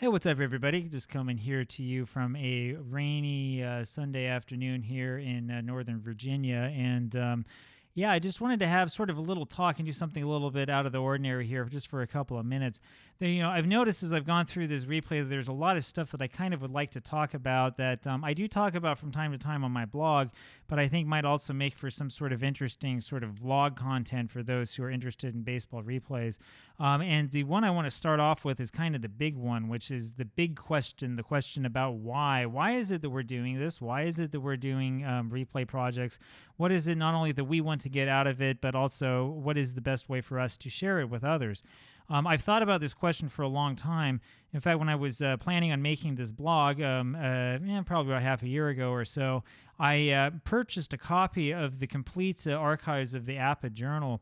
Hey, what's up, everybody? Just coming here to you from a rainy Sunday afternoon here in Northern Virginia. And I just wanted to have sort of a little talk and do something a little bit out of the ordinary here just for a couple of minutes. I've noticed as I've gone through this replay that there's a lot of stuff that I kind of would like to talk about that I do talk about from time to time on my blog, but I think might also make for some sort of interesting sort of vlog content for those who are interested in baseball replays. And the one I want to start off with is kind of the big one, which is the big question, the question about why. Why is it that we're doing this? Why is it that we're doing replay projects? What is it not only that we want to get out of it, but also what is the best way for us to share it with others? I've thought about this question for a long time. In fact, when I was planning on making this blog, probably about half a year ago or so, I purchased a copy of the complete archives of the APBA journal,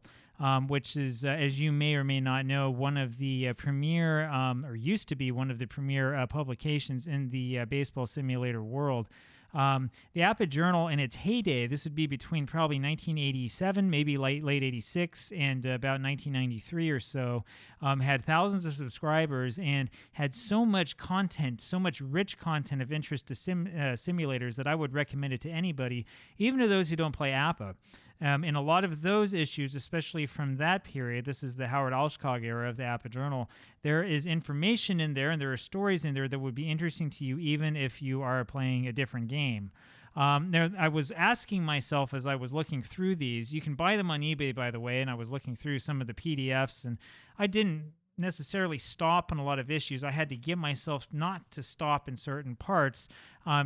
which is, as you may or may not know, one of the premier, or used to be one of the premier publications in the baseball simulator world. The APBA journal in its heyday, this would be between probably 1987, maybe late 86, and about 1993 or so, had thousands of subscribers and had so much content, so much rich content of interest to simulators that I would recommend it to anybody, even to those who don't play APBA. In a lot of those issues, especially from that period, this is the Howard Alshkog era of the APBA journal, there is information in there and there are stories in there that would be interesting to you even if you are playing a different game. I was asking myself as I was looking through these, you can buy them on eBay, by the way, and I was looking through some of the PDFs, and I didn't necessarily stop on a lot of issues. I had to give myself not to stop in certain parts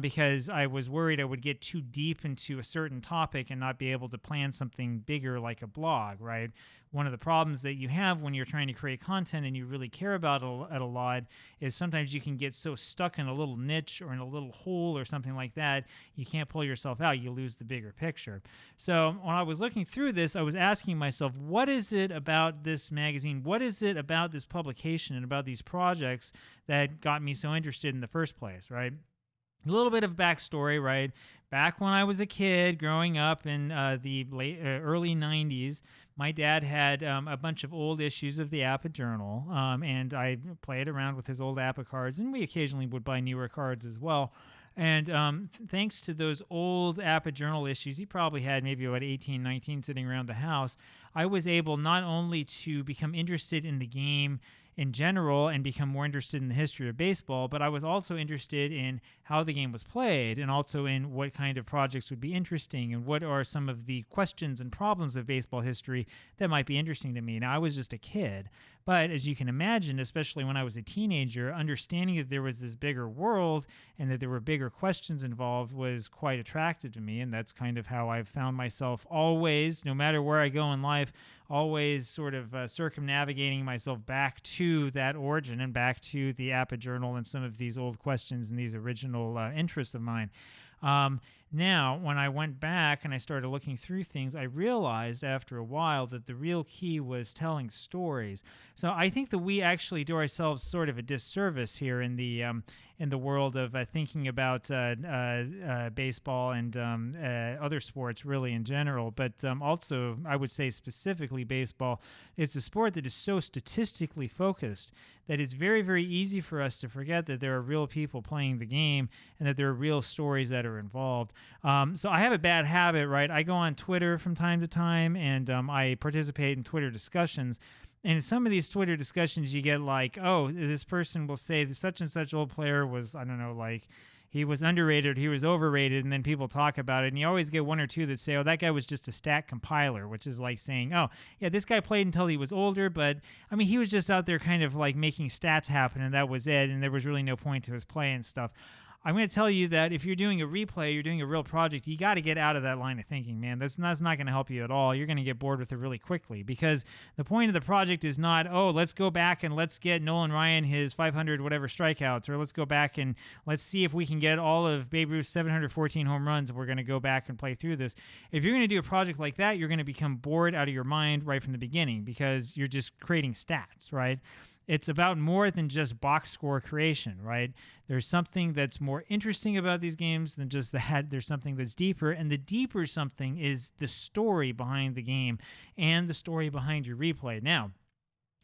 because I was worried I would get too deep into a certain topic and not be able to plan something bigger like a blog, right? One of the problems that you have when you're trying to create content and you really care about it a lot is sometimes you can get so stuck in a little niche or in a little hole or something like that, you can't pull yourself out. You lose the bigger picture. So when I was looking through this, I was asking myself, what is it about this magazine? What is it about this publication and about these projects that got me so interested in the first place, right? A little bit of backstory, right? Back when I was a kid growing up in the early 90s, my dad had a bunch of old issues of the APBA journal, and I played around with his old APBA cards, and we occasionally would buy newer cards as well. And thanks to those old APBA journal issues, he probably had maybe about 18, 19 sitting around the house, I was able not only to become interested in the game in general and become more interested in the history of baseball, but I was also interested in how the game was played and also in what kind of projects would be interesting and what are some of the questions and problems of baseball history that might be interesting to me. Now, I was just a kid, but as you can imagine, especially when I was a teenager, understanding that there was this bigger world and that there were bigger questions involved was quite attractive to me, and that's kind of how I've found myself always, no matter where I go in life, always sort of circumnavigating myself back to that origin and back to the APBA journal and some of these old questions and these original interests of mine. Now, when I went back and I started looking through things, I realized after a while that the real key was telling stories. So I think that we actually do ourselves sort of a disservice here in the world of thinking about baseball and other sports really in general, but also I would say specifically baseball. It's a sport that is so statistically focused that it's very, very easy for us to forget that there are real people playing the game and that there are real stories that are involved. So I have a bad habit, right? I go on Twitter from time to time and I participate in Twitter discussions. And in some of these Twitter discussions, you get like, oh, this person will say such and such old player was, I don't know, like he was underrated, he was overrated, and then people talk about it. And you always get one or two that say, oh, that guy was just a stat compiler, which is like saying, oh, yeah, this guy played until he was older, but I mean, he was just out there kind of like making stats happen, and that was it, and there was really no point to his play and stuff. I'm going to tell you that if you're doing a replay, you're doing a real project, you got to get out of that line of thinking, man. That's not going to help you at all. You're going to get bored with it really quickly because the point of the project is not, oh, let's go back and let's get Nolan Ryan his 500 whatever strikeouts, or let's go back and let's see if we can get all of Babe Ruth's 714 home runs, and we're going to go back and play through this. If you're going to do a project like that, you're going to become bored out of your mind right from the beginning because you're just creating stats, right? It's about more than just box score creation, right? There's something that's more interesting about these games than just that. There's something that's deeper, and the deeper something is the story behind the game and the story behind your replay. Now,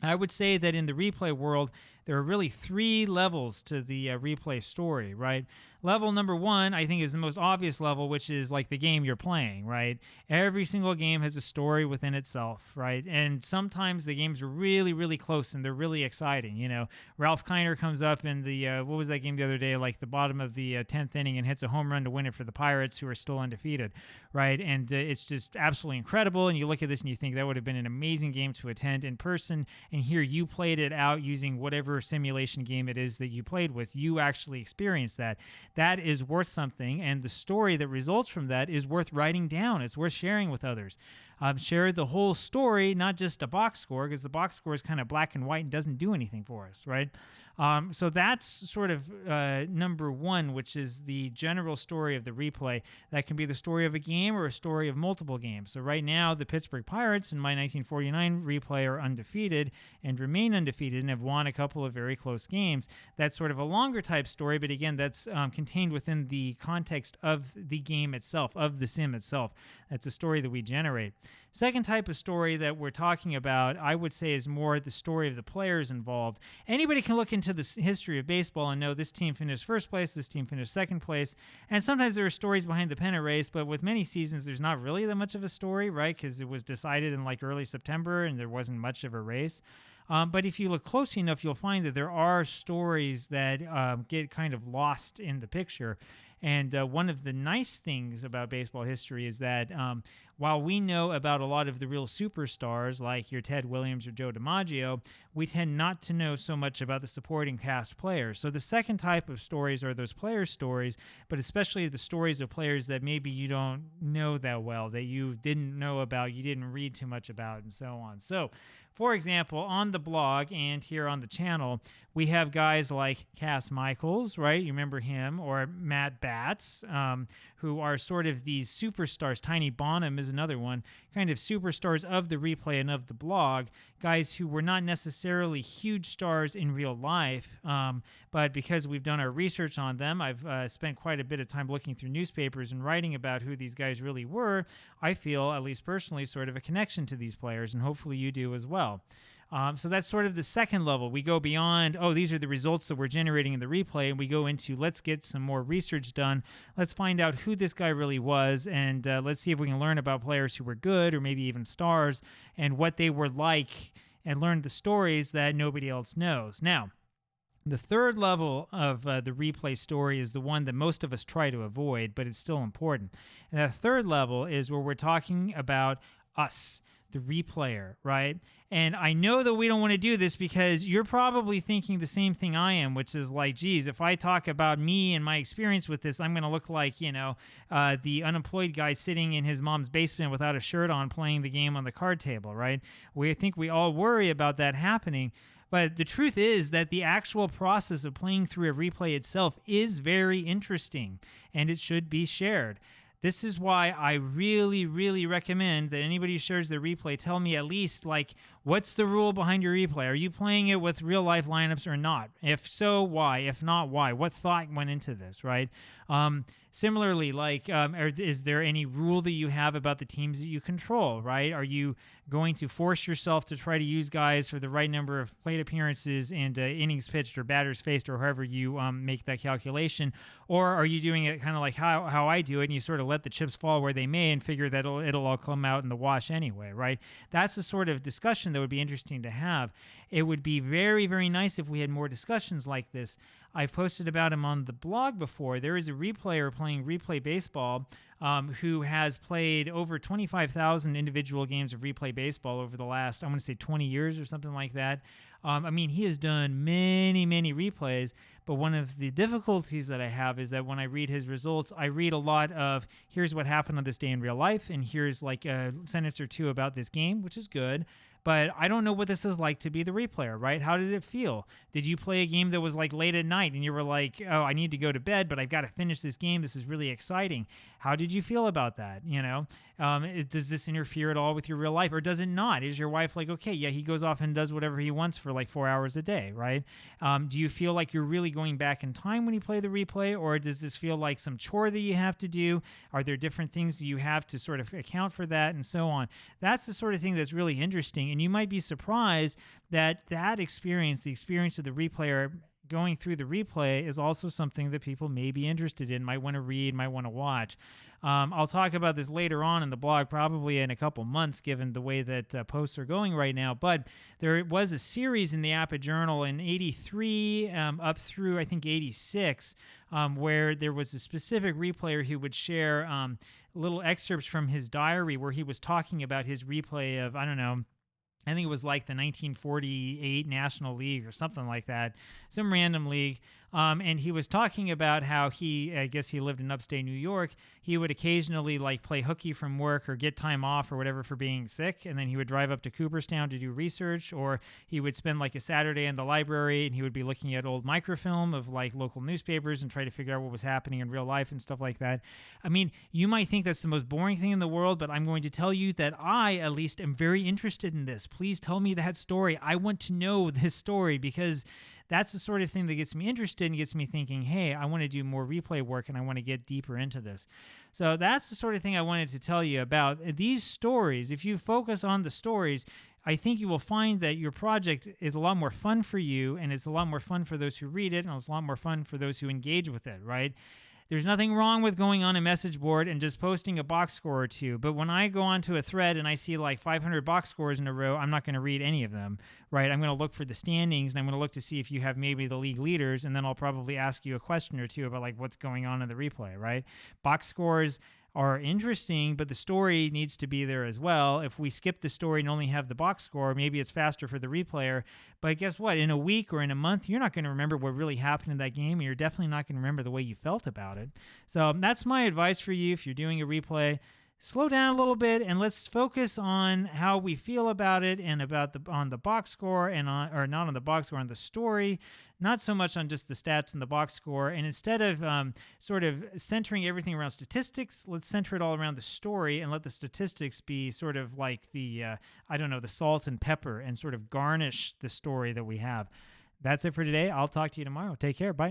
I would say that in the replay world, there are really three levels to the replay story, right? Level number one, I think, is the most obvious level, which is like the game you're playing, right? Every single game has a story within itself, right? And sometimes the games are really, really close and they're really exciting. You know, Ralph Kiner comes up in the, what was that game the other day, like the bottom of the 10th inning and hits a home run to win it for the Pirates, who are still undefeated, right? And it's just absolutely incredible. And you look at this and you think that would have been an amazing game to attend in person. And here you played it out using whatever simulation game it is that you played with. You actually experienced that. That is worth something, and the story that results from that is worth writing down. It's worth sharing with others. Share the whole story, not just a box score, because the box score is kind of black and white and doesn't do anything for us, right? So that's sort of number one, which is the general story of the replay. That can be the story of a game or a story of multiple games. So right now, the Pittsburgh Pirates in my 1949 replay are undefeated and remain undefeated and have won a couple of very close games. That's sort of a longer type story, but again, that's contained within the context of the game itself, of the sim itself. That's a story that we generate. Second type of story that we're talking about, I would say, is more the story of the players involved. Anybody can look into the history of baseball and know this team finished first place, this team finished second place, and sometimes there are stories behind the pennant race, but with many seasons, there's not really that much of a story, right? Because it was decided in like early September and there wasn't much of a race. But if you look closely enough, you'll find that there are stories that get kind of lost in the picture. And one of the nice things about baseball history is that while we know about a lot of the real superstars like your Ted Williams or Joe DiMaggio, we tend not to know so much about the supporting cast players. So the second type of stories are those player stories, but especially the stories of players that maybe you don't know that well, that you didn't know about, you didn't read too much about, and so on. So, for example, on the blog and here on the channel, we have guys like Cass Michaels, right? You remember him, or Matt Batts, who are sort of these superstars. Tiny Bonham is another one, kind of superstars of the replay and of the blog, guys who were not necessarily huge stars in real life, but because we've done our research on them, I've spent quite a bit of time looking through newspapers and writing about who these guys really were. I feel, at least personally, sort of a connection to these players, and hopefully you do as well. So that's sort of the second level. We go beyond, oh, these are the results that we're generating in the replay, and we go into, let's get some more research done. Let's find out who this guy really was, and let's see if we can learn about players who were good or maybe even stars and what they were like, and learn the stories that nobody else knows. Now, the third level of the replay story is the one that most of us try to avoid, but it's still important. And that third level is where we're talking about us, the replayer, right? And I know that we don't want to do this because you're probably thinking the same thing I am, which is like, geez, if I talk about me and my experience with this, I'm going to look like, you know, the unemployed guy sitting in his mom's basement without a shirt on playing the game on the card table, right? I think we all worry about that happening. But the truth is that the actual process of playing through a replay itself is very interesting, and it should be shared. This is why I really, really recommend that anybody who shares their replay tell me at least, like, what's the rule behind your replay? Are you playing it with real-life lineups or not? If so, why? If not, why? What thought went into this, right? Similarly, like, is there any rule that you have about the teams that you control, right? Are you going to force yourself to try to use guys for the right number of plate appearances and innings pitched or batters faced or however you make that calculation? Or are you doing it kind of like how I do it, and you sort of let the chips fall where they may and figure that it'll all come out in the wash anyway, right? That's the sort of discussion that would be interesting to have. It would be very, very nice if we had more discussions like this. I've posted about him on the blog before. There is a replayer playing replay baseball who has played over 25,000 individual games of replay baseball over the last, I want to say 20 years or something like that. I mean, he has done many, many replays, but one of the difficulties that I have is that when I read his results, I read a lot of, here's what happened on this day in real life, and here's like a sentence or two about this game, which is good. But I don't know what this is like to be the replayer, right? How did it feel? Did you play a game that was like late at night and you were like, oh, I need to go to bed, but I've got to finish this game. This is really exciting. How did you feel about that? You know, does this interfere at all with your real life, or does it not? Is your wife like, okay, yeah, he goes off and does whatever he wants for like 4 hours a day, right? Do you feel like you're really going back in time when you play the replay, or does this feel like some chore that you have to do? Are there different things that you have to sort of account for that, and so on? That's the sort of thing that's really interesting. interesting. And you might be surprised that experience, the experience of the replayer going through the replay, is also something that people may be interested in, might want to read, might want to watch. I'll talk about this later on in the blog, probably in a couple months, given the way that posts are going right now. But there was a series in the APBA journal in 83 up through, I think, 86, where there was a specific replayer who would share little excerpts from his diary where he was talking about his replay of, I don't know, I think it was like the 1948 National League or something like that, some random league. And he was talking about how I guess he lived in upstate New York. He would occasionally like play hooky from work or get time off or whatever for being sick. And then he would drive up to Cooperstown to do research, or he would spend like a Saturday in the library and he would be looking at old microfilm of like local newspapers and try to figure out what was happening in real life and stuff like that. I mean, you might think that's the most boring thing in the world, but I'm going to tell you that I, at least, am very interested in this. Please tell me that story. I want to know this story, because that's the sort of thing that gets me interested and gets me thinking, hey, I want to do more replay work and I want to get deeper into this. So that's the sort of thing I wanted to tell you about. These stories, if you focus on the stories, I think you will find that your project is a lot more fun for you, and it's a lot more fun for those who read it, and it's a lot more fun for those who engage with it, right? There's nothing wrong with going on a message board and just posting a box score or two. But when I go onto a thread and I see like 500 box scores in a row, I'm not going to read any of them, right? I'm going to look for the standings, and I'm going to look to see if you have maybe the league leaders, and then I'll probably ask you a question or two about like what's going on in the replay, right? Box scores are interesting, but the story needs to be there as well. If we skip the story and only have the box score, maybe it's faster for the replayer. But guess what? In a week or in a month, you're not going to remember what really happened in that game, and you're definitely not going to remember the way you felt about it. So that's my advice for you if you're doing a replay. Slow down a little bit and let's focus on how we feel about it, and about on the box score, and or not on the box score, on the story, not so much on just the stats and the box score. And instead of sort of centering everything around statistics, let's center it all around the story and let the statistics be sort of like the, I don't know, the salt and pepper, and sort of garnish the story that we have. That's it for today. I'll talk to you tomorrow. Take care. Bye.